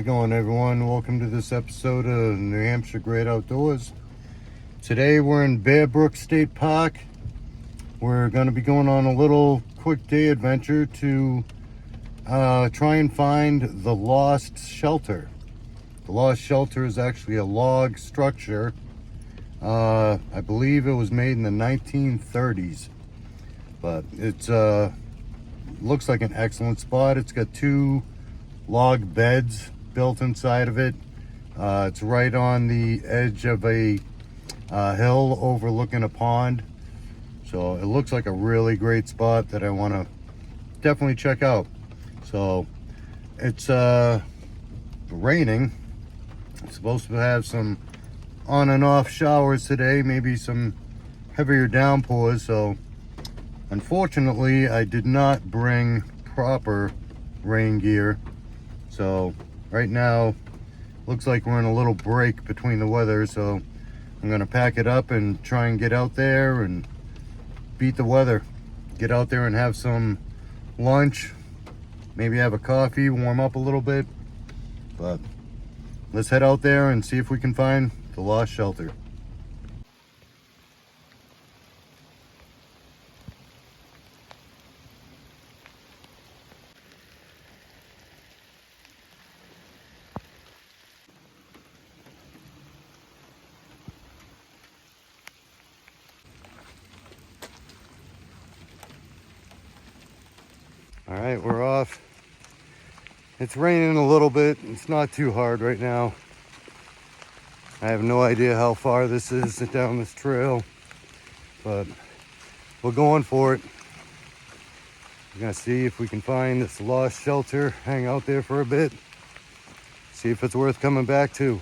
it going, everyone? Welcome to this episode of New Hampshire Great Outdoors. Today we're in Bear Brook State Park. We're going to be going on a little quick day adventure to try and find the lost shelter. The lost shelter is actually a log structure. I believe it was made in the 1930s, but it's looks like an excellent spot. It's got two log beds built inside of it. It's right on the edge of a hill overlooking a pond, so it looks like a really great spot that I want to definitely check out. So it's raining. It's supposed to have some on and off showers today, maybe some heavier downpours. So unfortunately I did not bring proper rain gear. So right now looks like we're in a little break between the weather, so I'm gonna pack it up and try and get out there and beat the weather. Get out there and have some lunch, maybe have a coffee, warm up a little bit. But let's head out there and see if we can find the lost shelter. All right, we're off. It's raining a little bit. It's not too hard right now. I have no idea how far this is down this trail, but we're going for it. We're gonna see if we can find this lost shelter, hang out there for a bit, see if it's worth coming back to.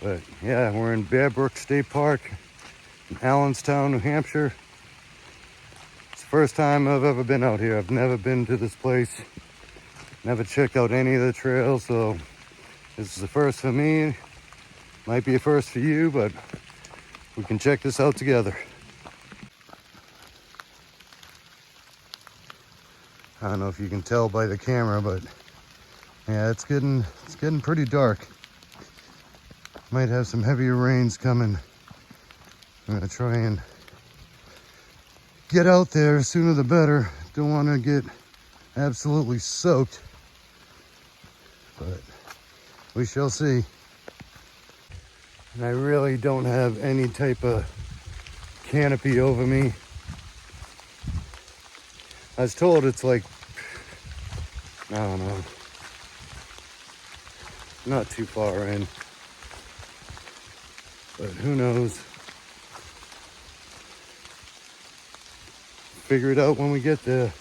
But yeah, we're in Bear Brook State Park in Allenstown, New Hampshire. It's the first time I've ever been out here. I've never been to this place, never checked out any of the trails, so this is the first for me. Might be a first for you, but we can check this out together. I don't know if you can tell by the camera, but yeah, it's getting pretty dark. Might have some heavier rains coming. I'm gonna try and get out there, sooner the better. Don't want to get absolutely soaked, but we shall see. And I really don't have any type of canopy over me. I was told it's like, I don't know, not too far in, but who knows. Figure it out when we get there.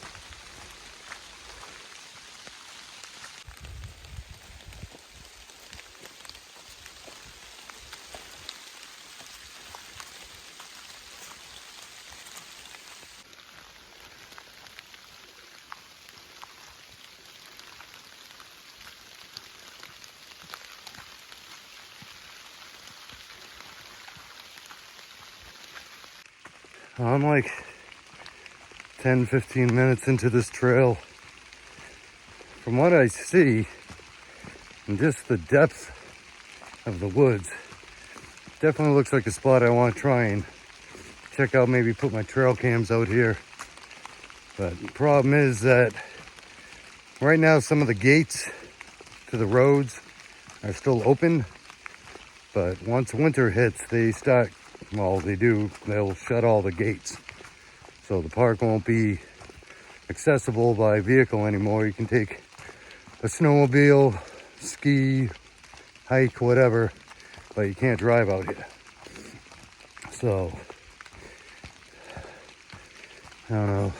I'm like 10-15 minutes into this trail. From what I see, and just the depth of the woods, definitely looks like a spot I want to try and check out, maybe put my trail cams out here. But the problem is that right now some of the gates to the roads are still open, but once winter hits, they start, well, they'll shut all the gates. So the park won't be accessible by vehicle anymore. You can take a snowmobile, ski, hike, whatever, but you can't drive out here. So, I don't know.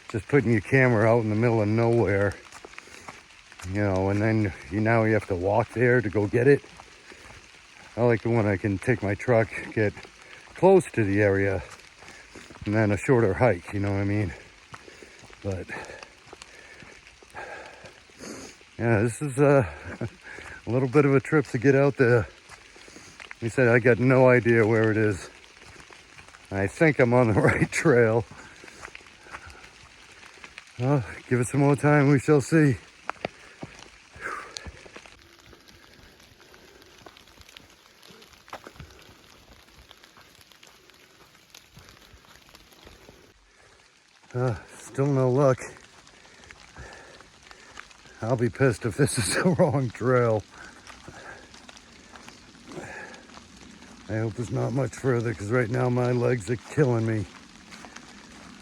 Just putting your camera out in the middle of nowhere, you know, and then now you have to walk there to go get it. I like the one I can take my truck, get close to the area, and then a shorter hike, you know what I mean? But yeah, this is a little bit of a trip to get out there. He said I got no idea where it is. I think I'm on the right trail. Well, give it some more time, we shall see. Still no luck. I'll be pissed if this is the wrong trail. I hope it's not much further, because right now my legs are killing me.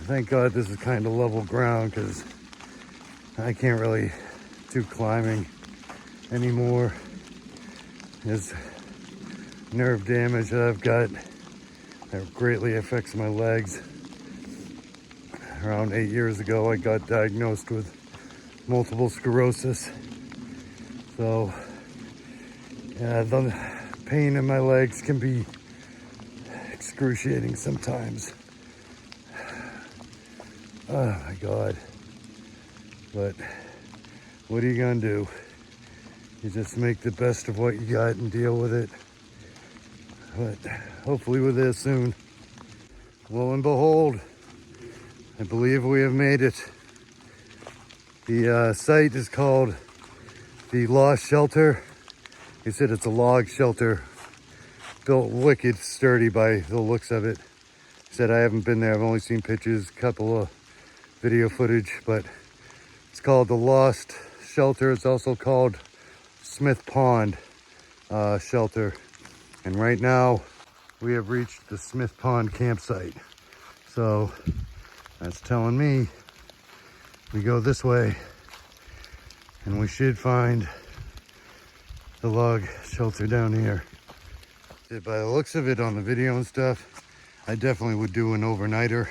Thank God this is kind of level ground, because I can't really do climbing anymore. There's nerve damage that I've got that greatly affects my legs. Around 8 years ago, I got diagnosed with multiple sclerosis. So, yeah, the pain in my legs can be excruciating sometimes. Oh my God. But what are you gonna do? You just make the best of what you got and deal with it. But hopefully we're there soon. Lo and behold, I believe we have made it. The site is called the Lost Shelter. He said it's a log shelter, built wicked sturdy by the looks of it. He said I haven't been there, I've only seen pictures, a couple of video footage, but it's called the Lost Shelter. It's also called Smith Pond Shelter. And right now we have reached the Smith Pond campsite. So that's telling me we go this way and we should find the log shelter down here. By the looks of it on the video and stuff, I definitely would do an overnighter.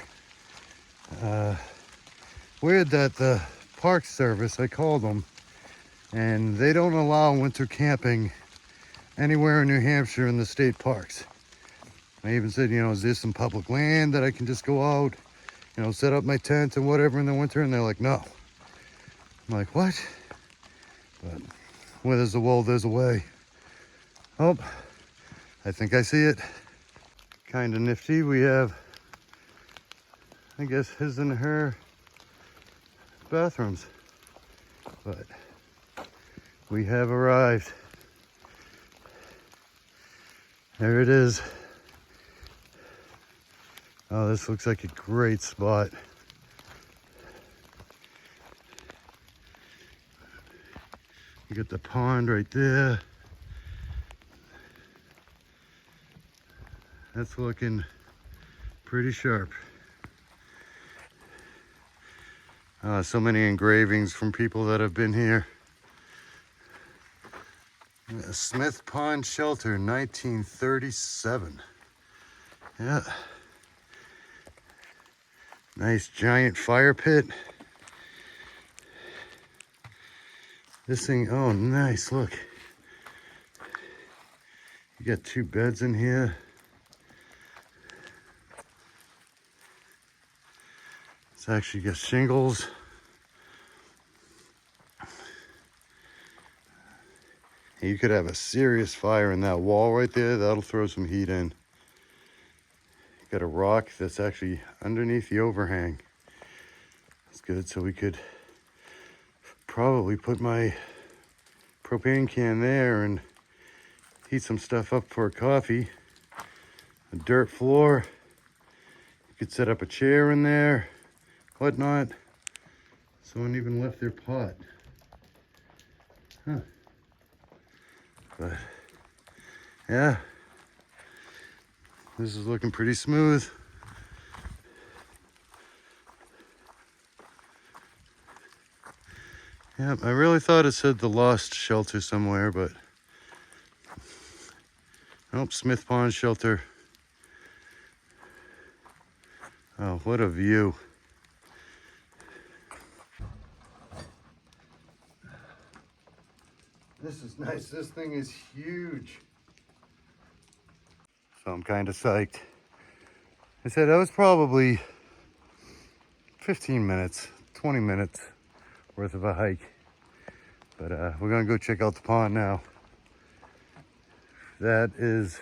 Weird that the Park Service, I called them, and they don't allow winter camping anywhere in New Hampshire in the state parks. I even said, you know, is there some public land that I can just go out, you know, set up my tent and whatever in the winter? And they're like, no. I'm like, what? But where there's a will, there's a way. Oh, I think I see it. Kind of nifty. We have, I guess, his and her bathrooms. But we have arrived. There it is. Oh, this looks like a great spot. You got the pond right there. That's looking pretty sharp. So many engravings from people that have been here. Smith Pond Shelter, 1937. Yeah. Nice giant fire pit. This thing, oh nice, look. You got 2 beds in here. It's actually got shingles. You could have a serious fire in that wall right there. That'll throw some heat in. You got a rock that's actually underneath the overhang. That's good, so we could probably put my propane can there and heat some stuff up for a coffee. A dirt floor. You could set up a chair in there, whatnot. Someone even left their pot. Huh. But yeah, this is looking pretty smooth. Yeah, I really thought it said the Lost Shelter somewhere, but nope, Smith Pond Shelter. Oh, what a view. This is nice. This thing is huge. So I'm kind of psyched. I said that was probably 15 minutes, 20 minutes worth of a hike. But we're gonna go check out the pond now. That is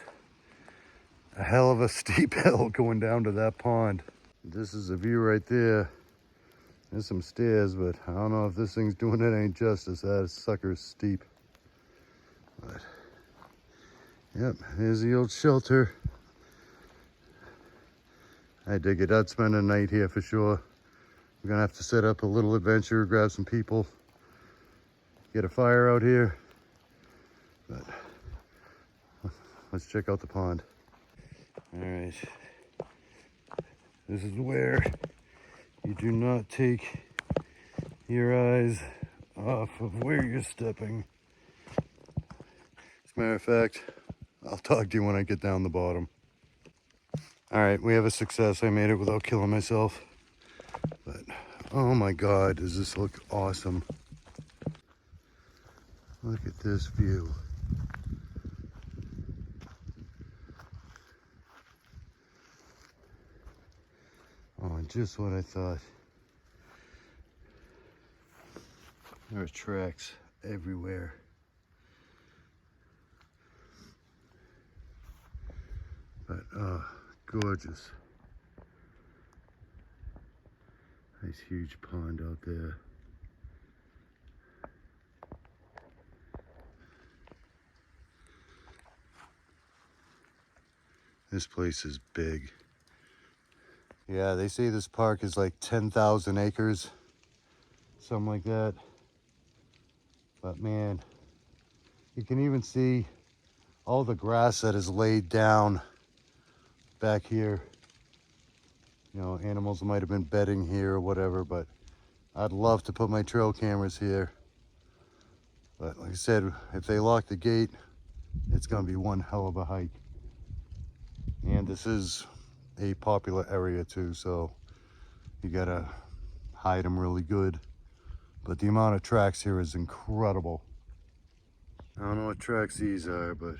a hell of a steep hill going down to that pond. This is a view right there. There's some stairs, but I don't know if this thing's doing it any justice. That sucker's steep. But, yep, here's the old shelter. I dig it. I'd spend a night here for sure. We're gonna have to set up a little adventure, grab some people, get a fire out here. But let's check out the pond. All right, this is where you do not take your eyes off of where you're stepping. As a matter of fact, I'll talk to you when I get down the bottom. All right, we have a success. I made it without killing myself. But oh my God, does this look awesome? Look at this view. Oh, just what I thought. There are tracks everywhere. But gorgeous. Nice huge pond out there. This place is big. Yeah, they say this park is like 10,000 acres, something like that. But man, you can even see all the grass that is laid down back here. You know, animals might have been bedding here or whatever, but I'd love to put my trail cameras here. But like I said, if they lock the gate, it's gonna be one hell of a hike. And this is a popular area too, so you gotta hide them really good. But the amount of tracks here is incredible. I don't know what tracks these are, but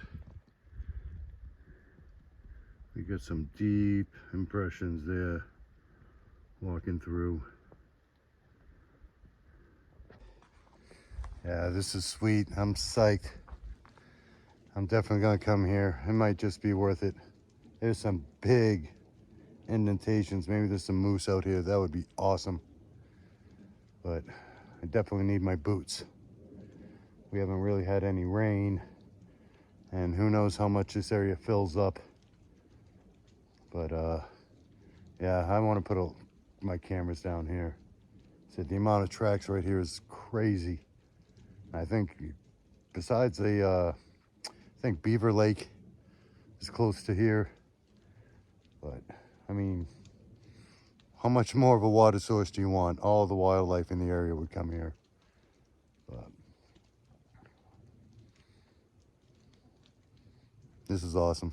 we got some deep impressions there walking through. Yeah, this is sweet. I'm psyched. I'm definitely gonna come here. It might just be worth it. There's some big indentations. Maybe there's some moose out here. That would be awesome. But I definitely need my boots. We haven't really had any rain, and who knows how much this area fills up. But yeah, I want to put my cameras down here. So the amount of tracks right here is crazy. I think besides the I think Beaver Lake is close to here. But I mean, how much more of a water source do you want? All the wildlife in the area would come here. But this is awesome.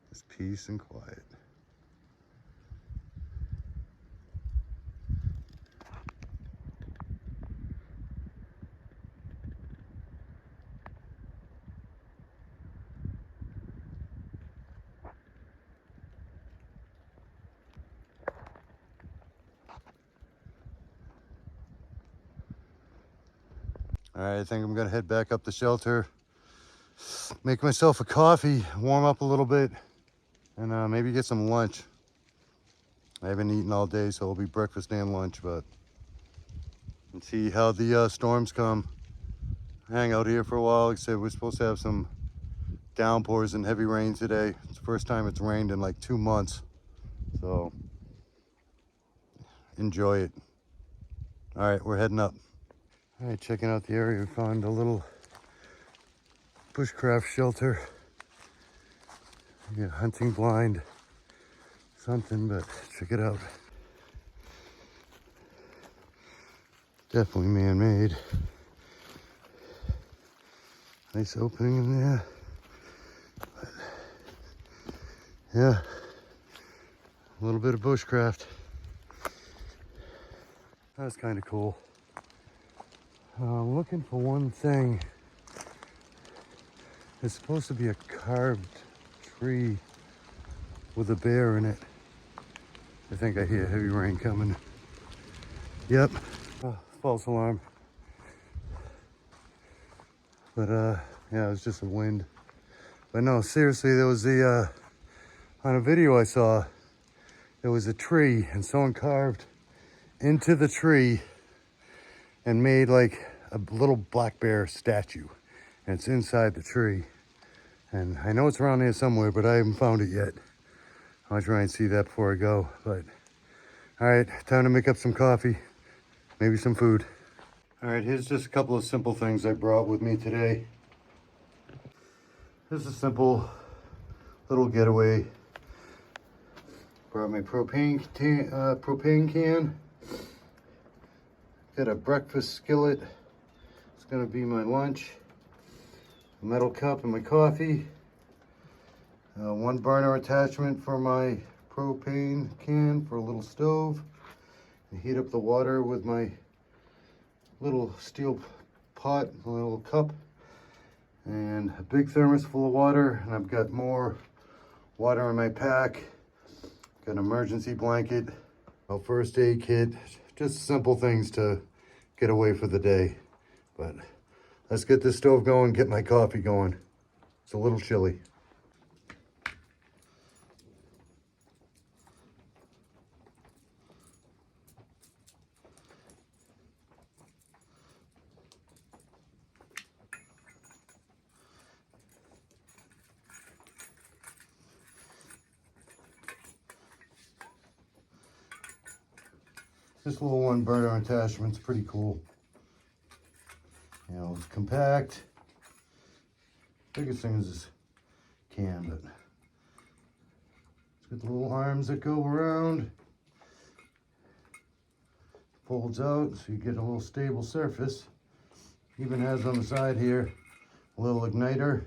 It's peace and quiet. All right, I think I'm gonna head back up the shelter, make myself a coffee, warm up a little bit, and maybe get some lunch. I haven't eaten all day, so it'll be breakfast and lunch, but and see how the storms come. Hang out here for a while. Like I said, we're supposed to have some downpours and heavy rain today. It's the first time it's rained in like 2 months, so enjoy it. All right, we're heading up. All right, checking out the area. We found a little bushcraft shelter. Yeah, hunting blind, something, but check it out. Definitely man-made. Nice opening in there. But yeah, a little bit of bushcraft. That's kind of cool. I'm looking for one thing. It's supposed to be a carved tree with a bear in it. I think I hear heavy rain coming. Yep. False alarm. But yeah, it was just a wind. But no, seriously, there was the On a video I saw, there was a tree and someone carved into the tree and made like a little black bear statue. And it's inside the tree. And I know it's around here somewhere, but I haven't found it yet. I'll try and see that before I go. But all right, time to make up some coffee, maybe some food. All right, here's just a couple of simple things I brought with me today. This is a simple little getaway. Brought my propane can. Got a breakfast skillet. It's gonna be my lunch. A metal cup and my coffee. One burner attachment for my propane can for a little stove. And heat up the water with my little steel pot, a little cup. And a big thermos full of water. And I've got more water in my pack. Got an emergency blanket, a first aid kit. Just simple things to get away for the day. But let's get this stove going, get my coffee going. It's a little chilly. This little one burner attachment's pretty cool. You know, it's compact. Biggest thing is this can, but it's got the little arms that go around. Folds out so you get a little stable surface. Even has on the side here a little igniter,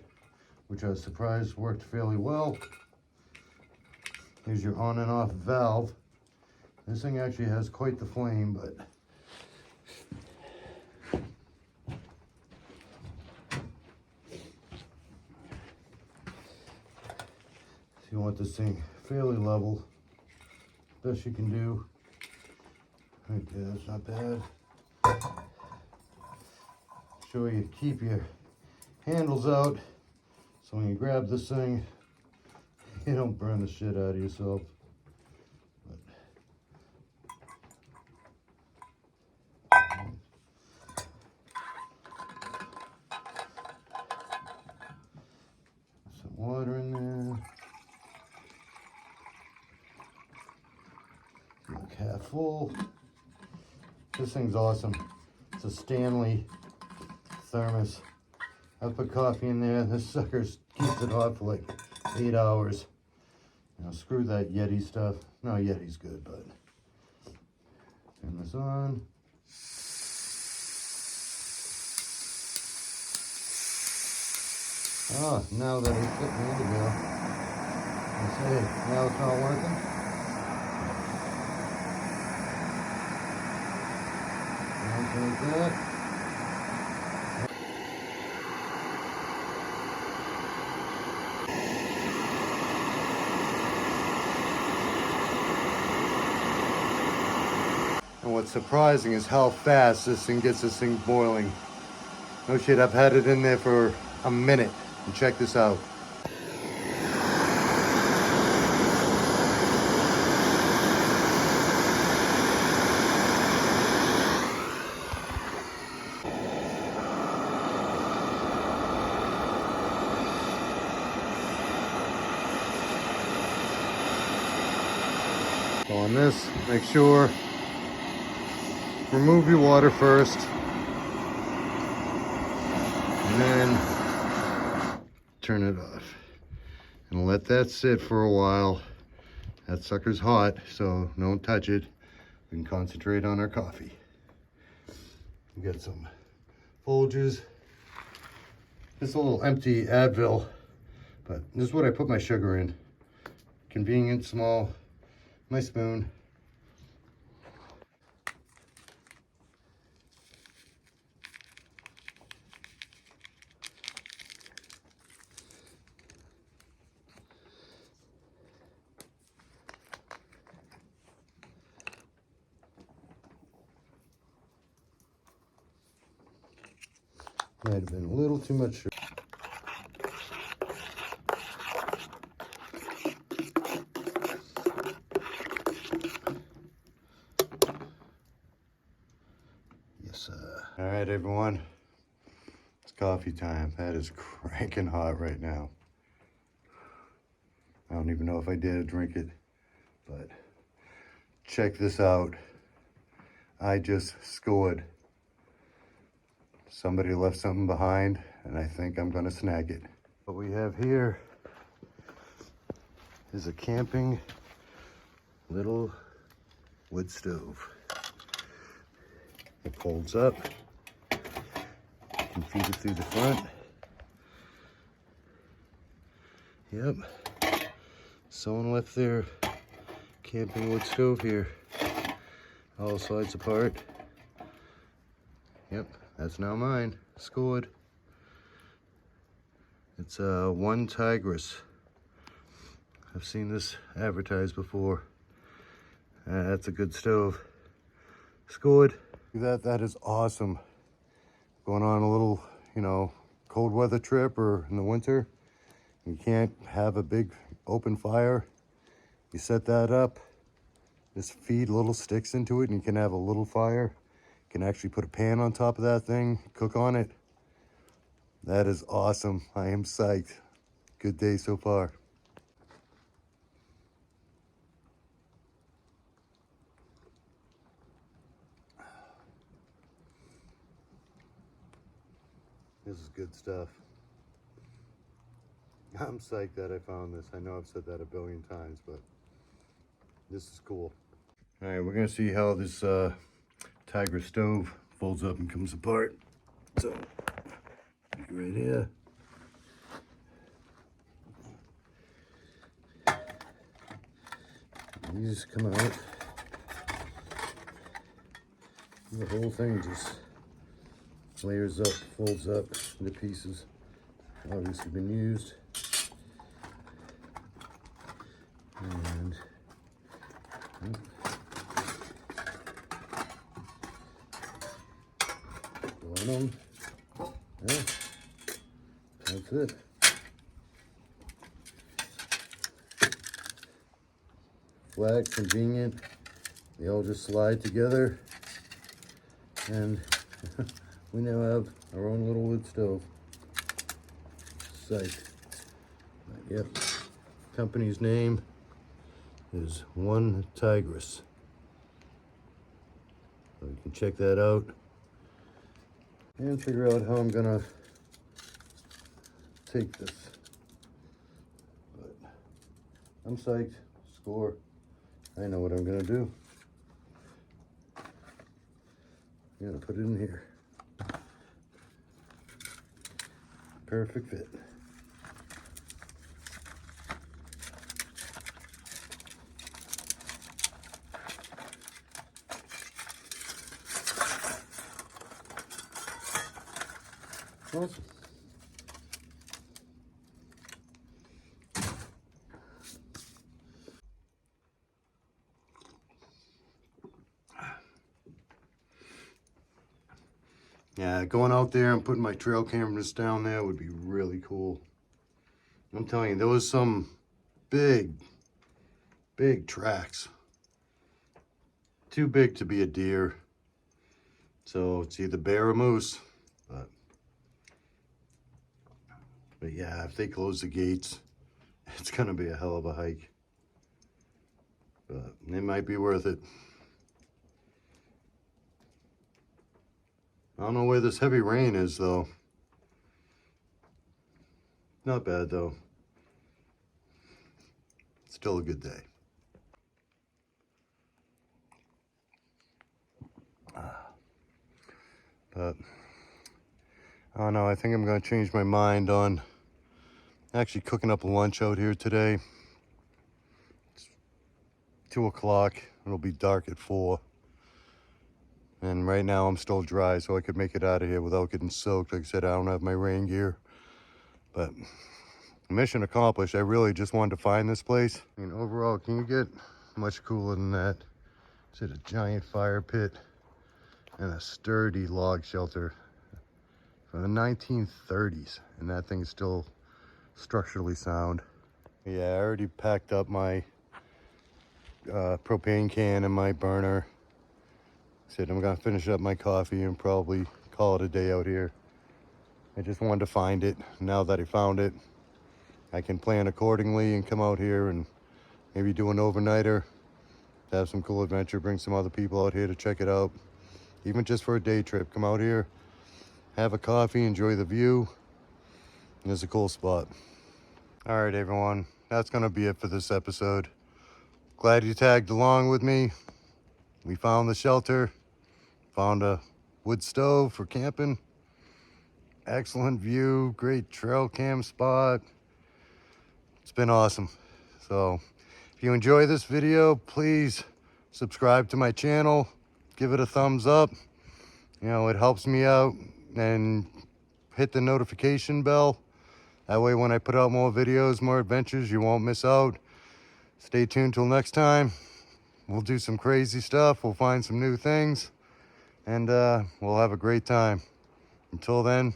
which I was surprised worked fairly well. Here's your on and off valve. This thing actually has quite the flame, but so you want this thing fairly level, best you can do. Right there, that's not bad. Show you keep your handles out, so when you grab this thing, you don't burn the shit out of yourself. Water in there. Like half full. This thing's awesome. It's a Stanley thermos. I put coffee in there. This sucker keeps it hot for like 8 hours. You know, screw that Yeti stuff. No, Yeti's good, but turn this on. Oh, now that it's put me in to go. I say, now it's not working. Like that. And what's surprising is how fast this thing gets this thing boiling. No shit, I've had it in there for a minute. And check this out. So on this, make sure, remove your water first. And then turn it off and let that sit for a while. That sucker's hot, so don't touch it. We can concentrate on our coffee. We got some Folgers. This is a little empty Advil, but this is what I put my sugar in. Convenient, small, my spoon. Might have been a little too much sugar. All right, everyone. It's coffee time. That is cranking hot right now. I don't even know if I dare drink it, but check this out. I just scored. Somebody left something behind, and I think I'm gonna snag it. What we have here is a camping little wood stove. It folds up. You can feed it through the front. Yep. Someone left their camping wood stove here. All slides apart. Yep, that's now mine. Scored. It's a one Tigress. I've seen this advertised before. That's a good stove. Scored. That is awesome. Going on a little, cold weather trip or in the winter. You can't have a big open fire. You set that up. Just feed little sticks into it and you can have a little fire. You can actually put a pan on top of that thing, cook on it. That is awesome. I am psyched. Good day so far. This is good stuff. I'm psyched that I found this. I know I've said that a billion times, but this is cool. All right, we're gonna see how this Tiger stove folds up and comes apart. So, right here. These come out. And the whole thing just layers up, folds up into pieces. Obviously been used. And on them. Yeah, that's it. Flat, convenient. They all just slide together. And we now have our own little wood stove. Psyched. Yep. Company's name is One Tigress. So you can check that out and figure out how I'm gonna take this. But I'm psyched. Score. I know what I'm gonna do. I'm gonna put it in here. Perfect fit. Awesome. Yeah, going out there and putting my trail cameras down there would be really cool. I'm telling you, there was some big tracks. Too big to be a deer. So it's either bear or moose. But yeah, if they close the gates, it's gonna be a hell of a hike. But it might be worth it. I don't know where this heavy rain is though. Not bad though. Still a good day. But I don't know, I think I'm gonna change my mind on actually cooking up a lunch out here today. It's 2 o'clock, it'll be dark at 4. And right now I'm still dry, so I could make it out of here without getting soaked. Like I said, I don't have my rain gear. But mission accomplished. I really just wanted to find this place. I mean, overall, can you get much cooler than that? It's a giant fire pit and a sturdy log shelter from the 1930s. And that thing is still structurally sound. Yeah, I already packed up my propane can and my burner. said, I'm gonna finish up my coffee and probably call it a day out here. I just wanted to find it. Now that I found it, I can plan accordingly and come out here and maybe do an overnighter, have some cool adventure, bring some other people out here to check it out. Even just for a day trip, come out here, have a coffee, enjoy the view. It's a cool spot. All right, everyone, that's gonna be it for this episode. Glad you tagged along with me. We found the shelter, found a wood stove for camping. Excellent view, great trail cam spot. It's been awesome. So if you enjoy this video, please subscribe to my channel, give it a thumbs up. You know, it helps me out, and hit the notification bell. That way when I put out more videos, more adventures, you won't miss out. Stay tuned till next time. We'll do some crazy stuff. We'll find some new things, and we'll have a great time. Until then,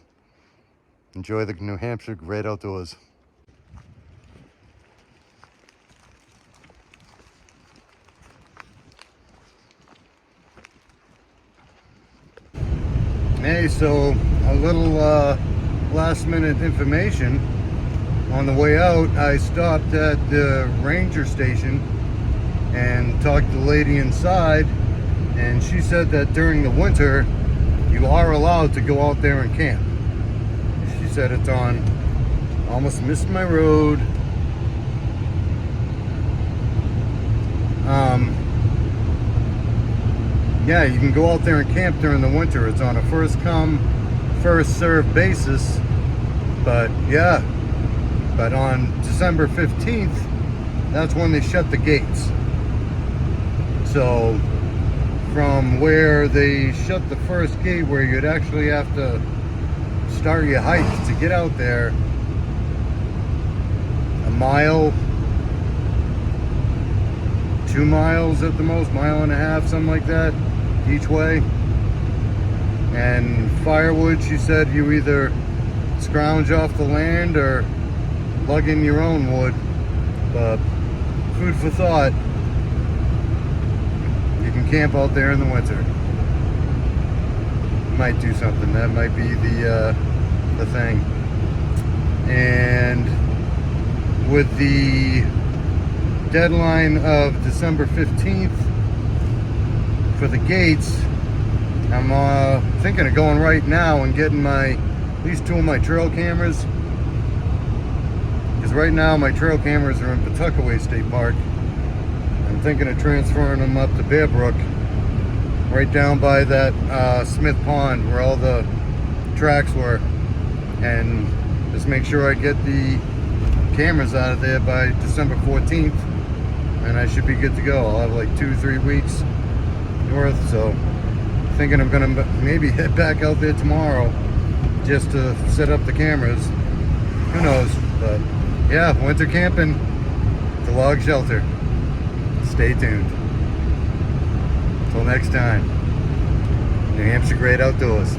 enjoy the New Hampshire great outdoors. Hey, so a little last minute information. On the way out, I stopped at the ranger station and talked to the lady inside, and she said that during the winter you are allowed to go out there and camp. She said it's on, almost missed my road, yeah, you can go out there and camp during the winter. It's on a first come first served basis. But yeah, but on December 15th, that's when they shut the gates. So from where they shut the first gate, where you'd actually have to start your hike to get out there, a mile, 2 miles at the most, mile and a half, something like that, each way. And firewood, she said you either scrounge off the land or lug in your own wood. But food for thought. You can camp out there in the winter. Might do something. That might be the thing. And with the deadline of December 15th for the gates, I'm thinking of going right now and getting at least 2 of my trail cameras, because right now my trail cameras are in Pawtuckaway State Park. I'm thinking of transferring them up to Bear Brook, right down by that Smith Pond where all the tracks were, and just make sure I get the cameras out of there by December 14th, and I should be good to go. I'll have like 2-3 weeks worth. So thinking I'm gonna maybe head back out there tomorrow just to set up the cameras. Who knows? But yeah, winter camping, the log shelter. Stay tuned. Till next time, New Hampshire great outdoors.